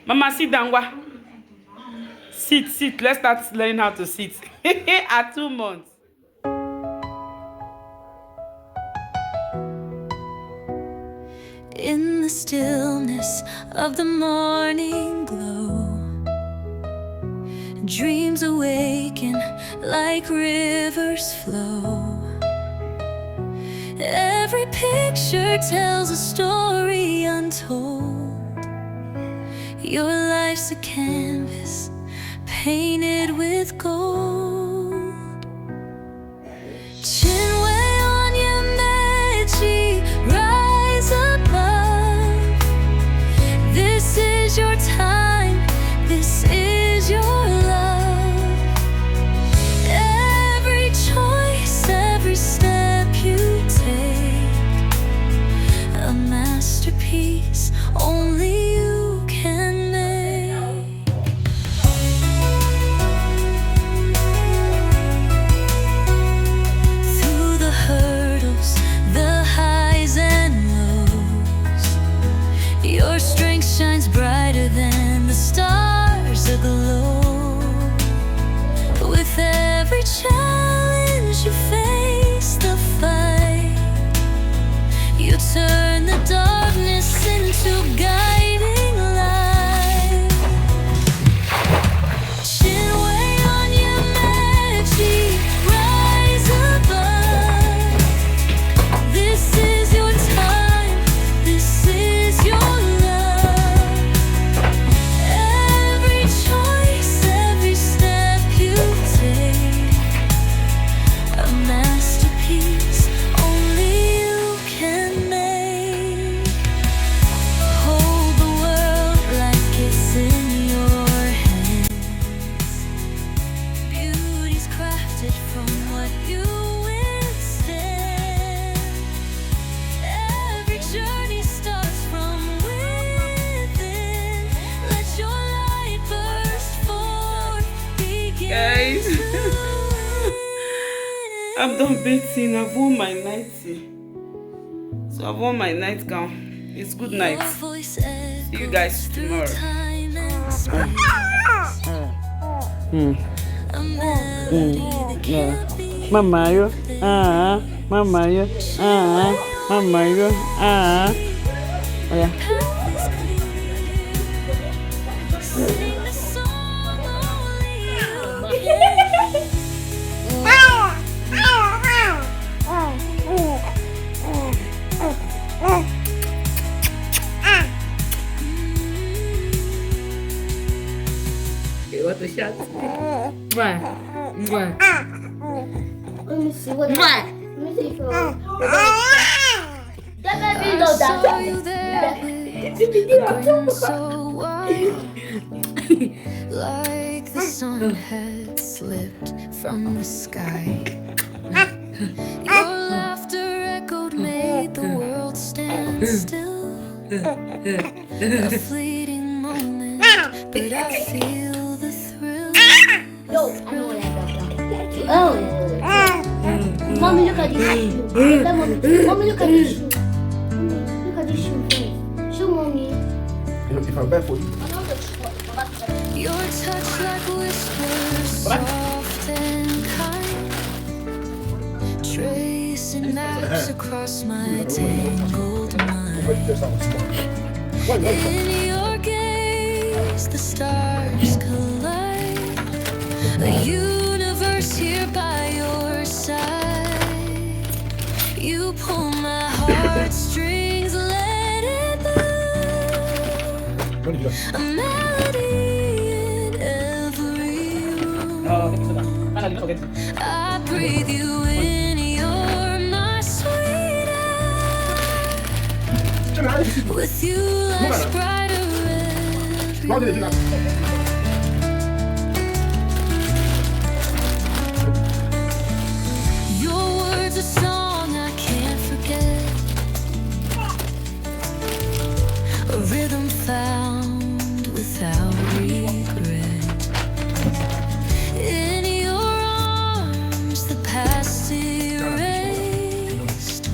Mama, sit down. Wa. Sit, sit. Let's start learning how to sit. At 2 months. In the stillness of the morning glow, dreams awaken like rivers flow. Every picture tells a story untold. Your life's a canvas painted with gold. Chinwe Onyemechi, rise above. This is your time, this is your love. Every choice, every step you take, a masterpiece only you can make. Through the hurdles, the highs and lows, your strength shines brighter than the stars aglow. With every challenge you face the fight, you turn the darkness into guiding light. Chinwe Onyemechi, rise above. This is your time, this is your love. Every choice, every step you take, a masterpiece only you can make. Hold the world like it's in your hands. Beauty's crafted from what you withstand. Every journey starts from within. Let your light burst forth. Begin Guys. to I'm done bathing. I've worn my nightie. So I've worn my nightgown. It's good night. Your voice See you guys echoes through tomorrow. time and space. A melody that can't be Mama, yo. Mama, yo. Mama, yo. Oh, yeah. path is clear. Sing the song only you You want to shout? Why? Let me see what. Why? Let me see if that baby I knows saw that. you there with a grin so wide, like the sun had slipped from the sky. Your laughter echoed, made the world stand still. A fleeting moment, but I feel the thrill. Yo, I know what that. Oh. Mommy, look at this shoe. Mommy, look at this shoe. Mommy, look at this shoe first. Show mommy. If I'm barefoot, Your touch like whispers, soft and kind, tracing maps across my tangled mind. In your gaze, the stars collide, a universe here by your side. You pull my heartstrings, let it bloom. A melody in every room. I breathe you in, you're my sweet air. With you, life's brighter every day. Your words a song I can't forget, a rhythm found without regret. In your arms, the past erased,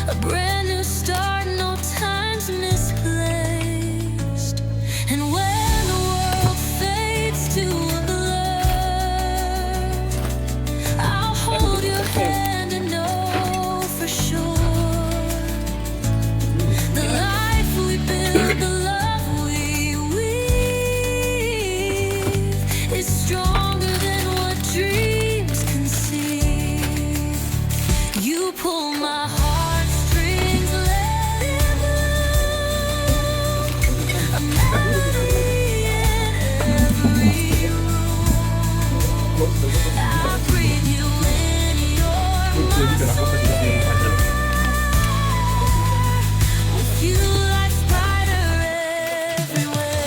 a brand new start, no time's misplaced. And where You like spider everywhere.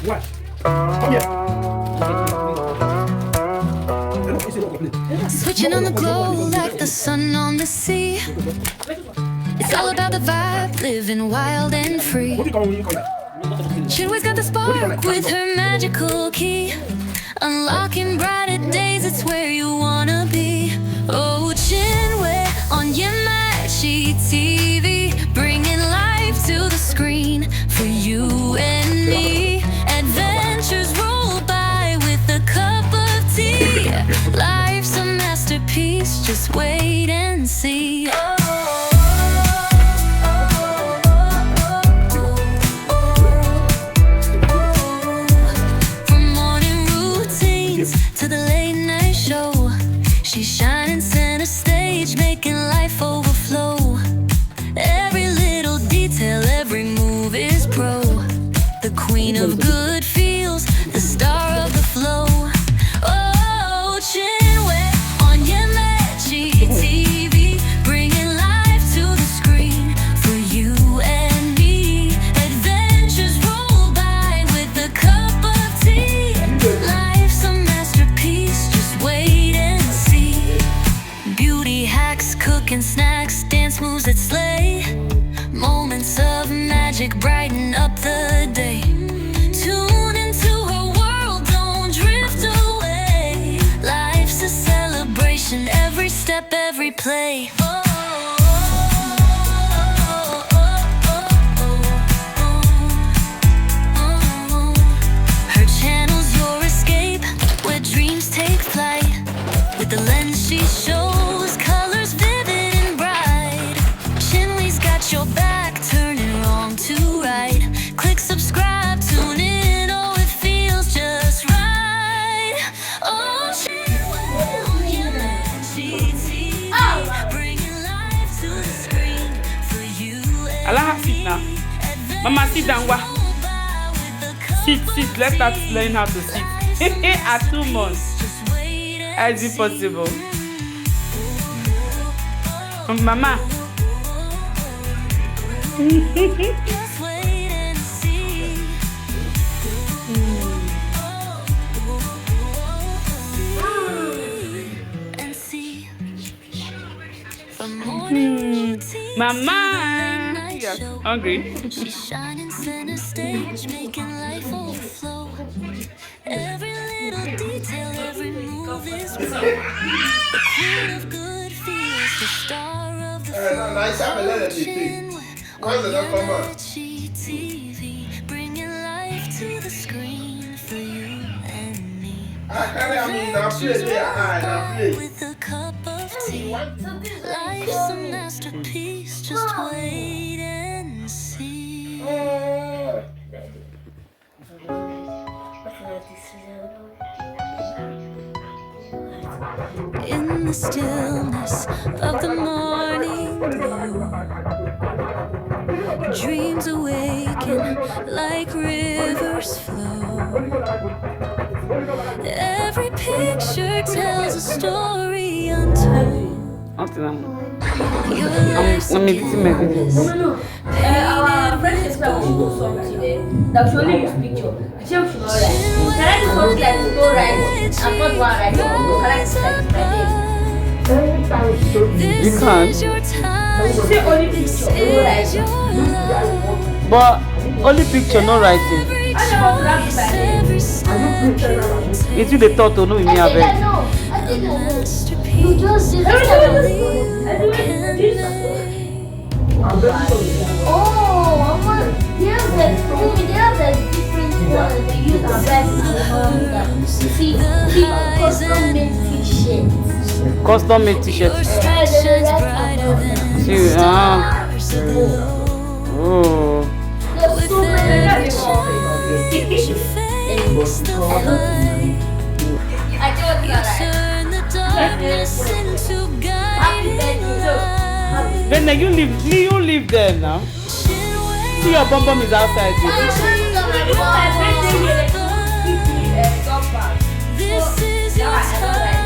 What? Come here. Switching on the glow like the sun on the sea. It's all about the vibe, living wild and free. She always got the spark with her magical key. Unlocking brighter days, it's where you wanna be. Oh, Chinwe on Yamachi TV, bringing life to the screen for you and me. Adventures roll by with a cup of tea. Life's a masterpiece, just wait and see. From morning routines to the late night show, she's shining center stage, making life overflow. Every little detail, every move is pro. The queen of good feels, the star of the flow. Oh, Chinwe on Yamachi TV, bringing life to the screen for you and me. Adventures roll by with a cup of tea. Life's a masterpiece, just wait and see. Beauty hacks, cooking snacks, dance moves that slay. Moments of magic brighten up the day. Tune into her world, don't drift away. Life's a celebration, every step, every play. Her channel's your escape, where dreams take flight. With the lens she shows, colors vivid and bright. Chinley's got your back, turning wrong to right. Click subscribe, tune in, oh it feels just right. Oh, Chinley, TV, bringing life to the screen for you and Allah, sit now. Mama, sit down. Wa. Sit. Let us learn how to sit. At 2 months. How is it possible? Mama. Just wait and see. And see. From morning routine Mama. Yes. Hungry? she's shining center stage, making life overflow. Every little detail, every move is pro. The queen of good feels, the star of the flow. Yamachi TV, bringing life to the screen for you and me. With a cup of tea, life's a masterpiece, just wait and see. In the stillness of the morning blue, dreams awaken like rivers flow. Every picture tells a story untold. After that. Your life's a I'm editing my videos. Our friend is going to do something today. That should only use picture. The chef should not write. Can I do something like to go right? I'm not one right. Can I just like You can't. say only picture, no writing? But only picture, no writing. I never grab it It's you the thought to know me. I think you just did Oh, Mama, they have the different ones that they use and see, custom made t-shirts. Custom made t-shirts. See, oh. There's so many. turn the darkness into guiding light. Then you leave there now. See your bum bum is outside. This is your time.